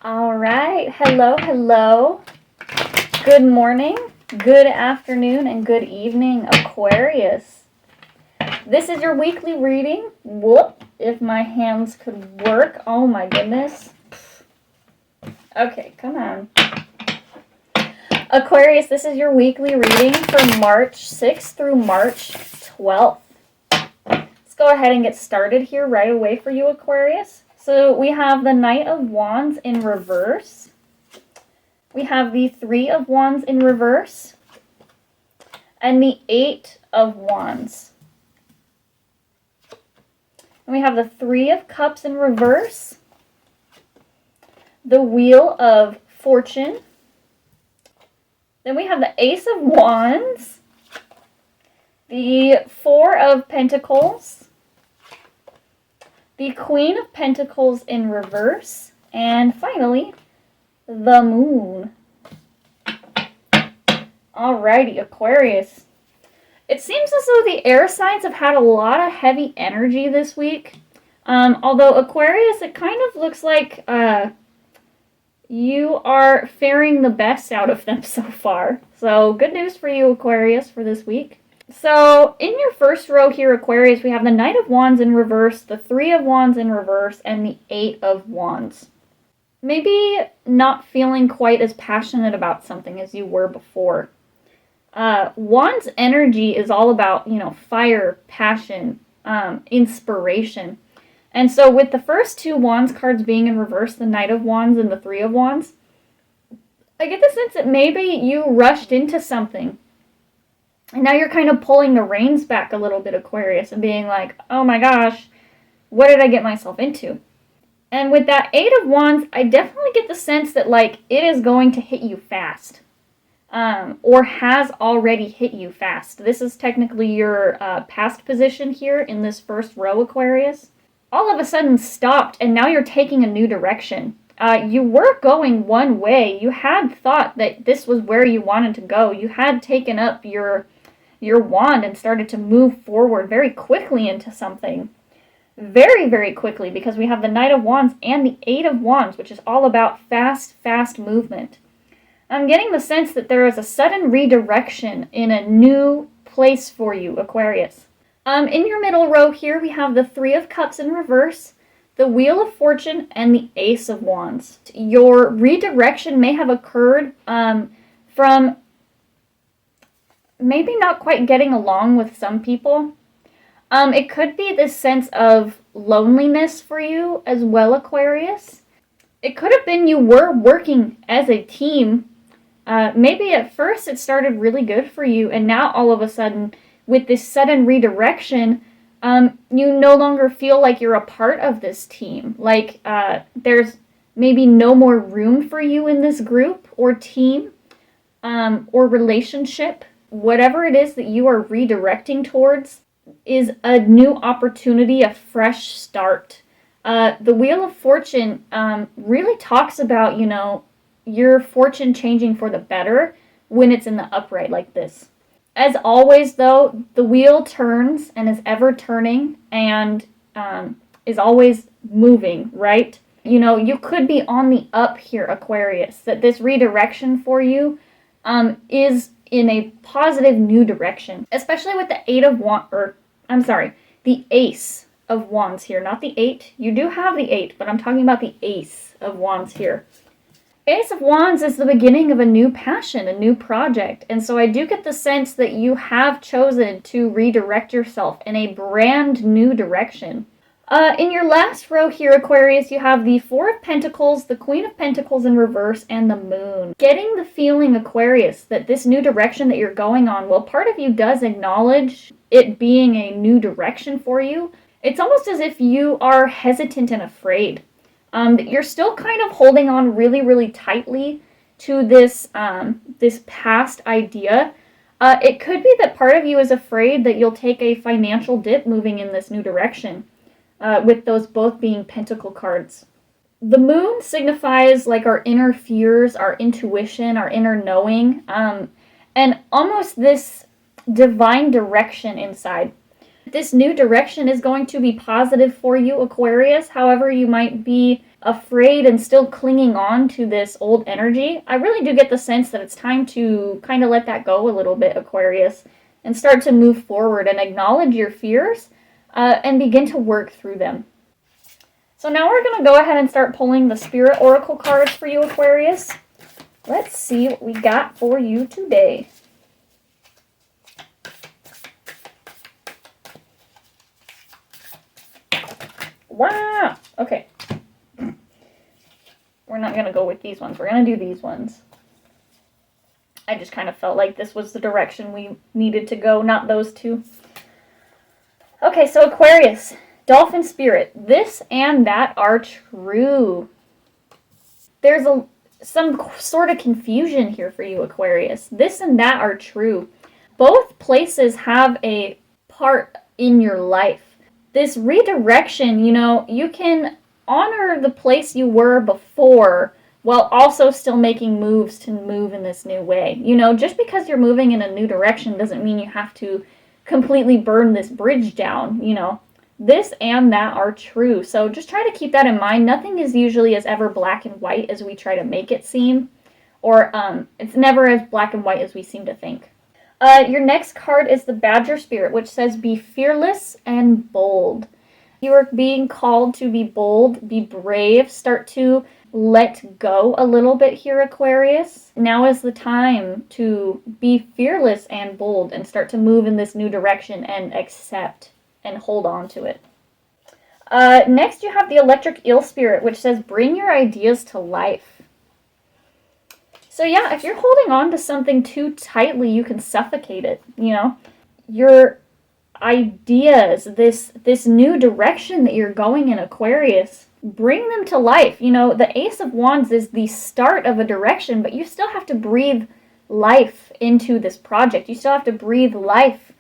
All right. Hello, hello. Good morning, good afternoon, and good evening, Aquarius. This is your weekly reading. Whoop, if my hands could work. Oh my goodness. Okay, come on. Aquarius, this is your weekly reading for March 6th through March 12th. Let's go ahead and get started here right away for you, Aquarius. So we have the Knight of Wands in reverse. We have the Three of Wands in reverse. And the Eight of Wands. And we have the Three of Cups in reverse. The Wheel of Fortune. Then we have the Ace of Wands. The Four of Pentacles. The Queen of Pentacles in reverse. And finally, the Moon. Alrighty, Aquarius. It seems as though the air signs have had a lot of heavy energy this week. Although Aquarius, it kind of looks like you are faring the best out of them so far. So good news for you, Aquarius, for this week. So in your first row here, Aquarius, we have the Knight of Wands in reverse, the Three of Wands in reverse, and the Eight of Wands. Maybe not feeling quite as passionate about something as you were before. Wands energy is all about, fire, passion, inspiration. And so with the first two Wands cards being in reverse, the Knight of Wands and the Three of Wands, I get the sense that maybe you rushed into something. And now you're kind of pulling the reins back a little bit, Aquarius, and being like, oh my gosh, what did I get myself into? And with that Eight of Wands, I definitely get the sense that, it is going to hit you fast. Or has already hit you fast. This is technically your past position here in this first row, Aquarius. All of a sudden stopped, and now you're taking a new direction. You were going one way. You had thought that this was where you wanted to go. You had taken up your wand and started to move forward very quickly into something. Very, very quickly, because we have the Knight of Wands and the Eight of Wands, which is all about fast movement. I'm getting the sense that there is a sudden redirection in a new place for you, Aquarius. In your middle row here, we have the Three of Cups in reverse, the Wheel of Fortune, and the Ace of Wands. Your redirection may have occurred from maybe not quite getting along with some people. It could be this sense of loneliness for you as well, Aquarius. It could have been you were working as a team. Maybe at first it started really good for you, and now all of a sudden, with this sudden redirection, you no longer feel like you're a part of this team. There's maybe no more room for you in this group or team or relationship. Whatever it is that you are redirecting towards is a new opportunity, a fresh start. The Wheel of Fortune really talks about, your fortune changing for the better when it's in the upright like this. As always, though, the wheel turns and is ever turning and is always moving, right? You could be on the up here, Aquarius, that this redirection for you is in a positive new direction, especially with the the Ace of Wands here, not the Eight. You do have the Eight, but I'm talking about the Ace of Wands here. Ace of Wands is the beginning of a new passion, a new project. And so I do get the sense that you have chosen to redirect yourself in a brand new direction. In your last row here, Aquarius, you have the Four of Pentacles, the Queen of Pentacles in reverse, and the Moon. Getting the feeling, Aquarius, that this new direction that you're going on, well, part of you does acknowledge it being a new direction for you. It's almost as if you are hesitant and afraid. That you're still kind of holding on really, really tightly to this past idea. It could be that part of you is afraid that you'll take a financial dip moving in this new direction, with those both being pentacle cards. The Moon signifies our inner fears, our intuition, our inner knowing, and almost this divine direction inside. This new direction is going to be positive for you, Aquarius. However, you might be afraid and still clinging on to this old energy, I really do get the sense that it's time to kind of let that go a little bit, Aquarius, and start to move forward and acknowledge your fears and begin to work through them. So now we're going to go ahead and start pulling the Spirit Oracle cards for you, Aquarius. Let's see what we got for you today. Wow! Okay. We're not going to go with these ones. We're going to do these ones. I just kind of felt like this was the direction we needed to go, not those two. Okay, so Aquarius, Dolphin Spirit, this and that are true. There's some sort of confusion here for you, Aquarius. This and that are true. Both places have a part in your life. This redirection, you can honor the place you were before while also still making moves to move in this new way. Just because you're moving in a new direction doesn't mean you have to completely burn this bridge down, This and that are true. So just try to keep that in mind. Nothing is usually as ever black and white as we try to make it seem, or it's never as black and white as we seem to think. Your next card is the Badger Spirit, which says, be fearless and bold. You are being called to be bold, be brave, start to let go a little bit here, Aquarius. Now is the time to be fearless and bold and start to move in this new direction and accept and hold on to it. Next, you have the Electric Eel Spirit, which says, bring your ideas to life. So yeah, if you're holding on to something too tightly, you can suffocate it, Your ideas, this new direction that you're going in, Aquarius, bring them to life. The Ace of Wands is the start of a direction, but you still have to breathe life into this project. You still have to breathe life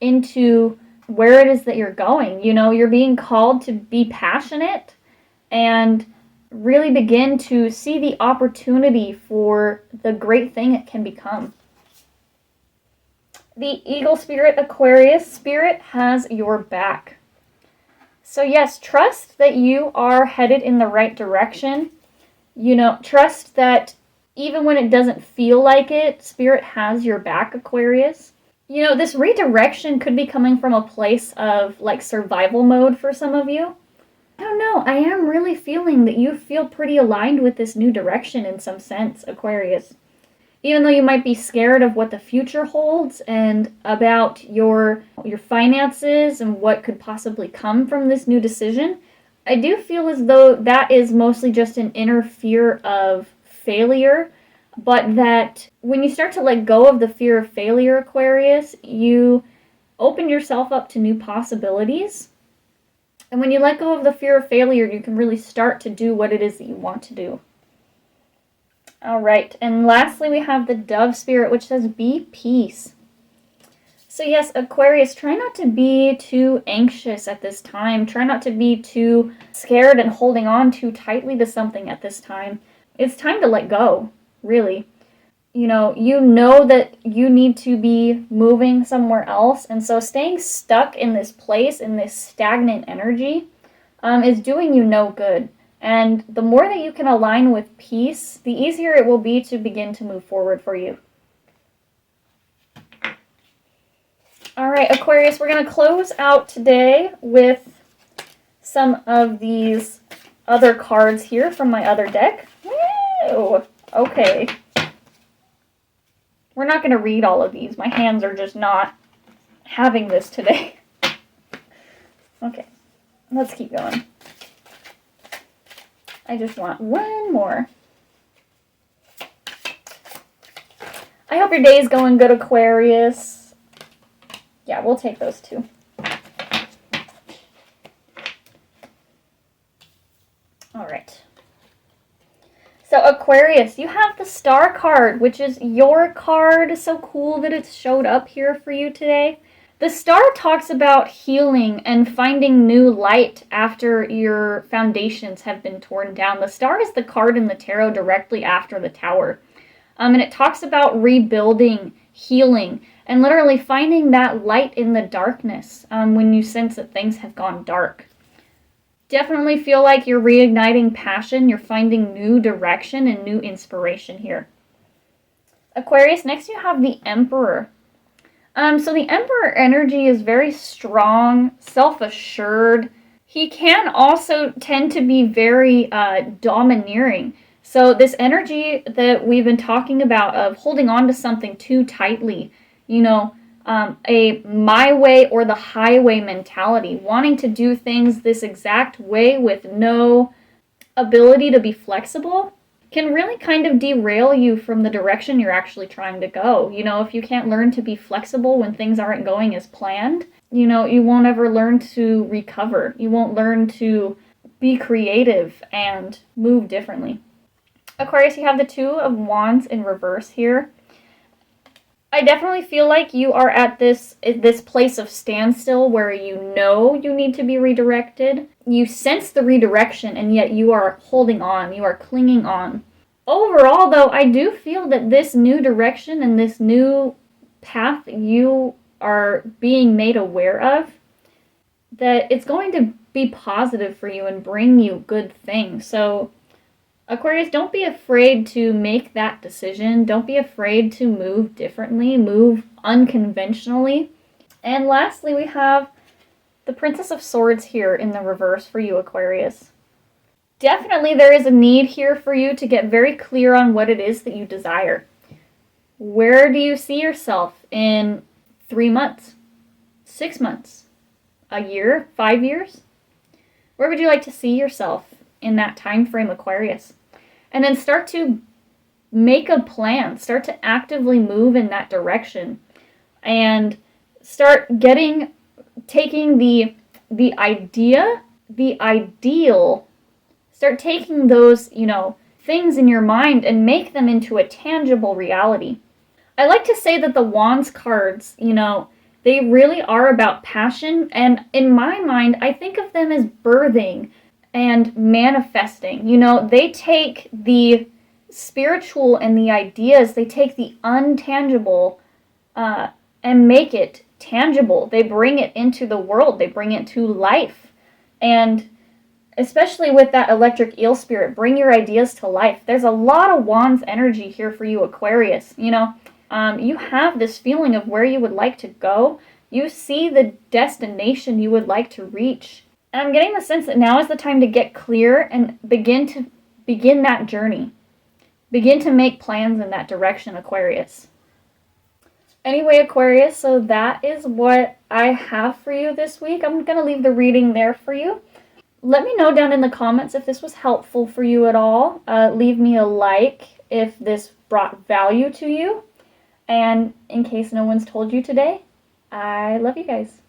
into where it is that you're going. You're being called to be passionate and really begin to see the opportunity for the great thing it can become. The Eagle Spirit, Aquarius, Spirit has your back. So yes, trust that you are headed in the right direction. Trust that even when it doesn't feel like it, Spirit has your back, Aquarius. This redirection could be coming from a place of survival mode for some of you. I don't know. I am really feeling that you feel pretty aligned with this new direction in some sense, Aquarius. Even though you might be scared of what the future holds and about your finances and what could possibly come from this new decision, I do feel as though that is mostly just an inner fear of failure, but that when you start to let go of the fear of failure, Aquarius, you open yourself up to new possibilities. And when you let go of the fear of failure, you can really start to do what it is that you want to do. All right, and lastly, we have the Dove Spirit, which says, be peace. So yes, Aquarius, try not to be too anxious at this time. Try not to be too scared and holding on too tightly to something at this time. It's time to let go, really. You know that you need to be moving somewhere else, and so staying stuck in this place, in this stagnant energy, is doing you no good. And the more that you can align with peace, the easier it will be to begin to move forward for you. All right, Aquarius, we're going to close out today with some of these other cards here from my other deck. Woo! Okay. We're not going to read all of these. My hands are just not having this today. Okay, let's keep going. I just want one more. I hope your day is going good, Aquarius. Yeah, we'll take those two. All right. So Aquarius, you have the Star card, which is your card. So cool that it showed up here for you today. The Star talks about healing and finding new light after your foundations have been torn down. The Star is the card in the tarot directly after the Tower. And it talks about rebuilding, healing, and literally finding that light in the darkness when you sense that things have gone dark. Definitely feel like you're reigniting passion. You're finding new direction and new inspiration here. Aquarius, next you have the Emperor. So the Emperor energy is very strong, self-assured. He can also tend to be very domineering. So this energy that we've been talking about of holding on to something too tightly, a my way or the highway mentality, wanting to do things this exact way with no ability to be flexible, can really kind of derail you from the direction you're actually trying to go. If you can't learn to be flexible when things aren't going as planned, you won't ever learn to recover. You won't learn to be creative and move differently. Aquarius, you have the Two of Wands in reverse here. I definitely feel like you are at this place of standstill where you know you need to be redirected. You sense the redirection, and yet you are holding on. You are clinging on. Overall, though, I do feel that this new direction and this new path you are being made aware of, that it's going to be positive for you and bring you good things. So Aquarius, don't be afraid to make that decision. Don't be afraid to move differently, move unconventionally. And lastly, we have the Princess of Swords here in the reverse for you, Aquarius. Definitely there is a need here for you to get very clear on what it is that you desire. Where do you see yourself in 3 months, 6 months, a year, 5 years? Where would you like to see yourself in that time frame, Aquarius? And then start to make a plan, start to actively move in that direction, and start taking the idea, the ideal, start taking those, things in your mind and make them into a tangible reality. I like to say that the Wands cards, they really are about passion, and in my mind, I think of them as birthing and manifesting. They take the spiritual and the ideas, they take the untangible and make it tangible. They bring it into the world, they bring it to life. And especially with that electric eel spirit, bring your ideas to life. There's a lot of Wands energy here for you, Aquarius. You have this feeling of where you would like to go. You see the destination you would like to reach. And I'm getting the sense that now is the time to get clear and begin that journey. Begin to make plans in that direction, Aquarius. Anyway, Aquarius, so that is what I have for you this week. I'm going to leave the reading there for you. Let me know down in the comments if this was helpful for you at all. Leave me a like if this brought value to you. And in case no one's told you today, I love you guys.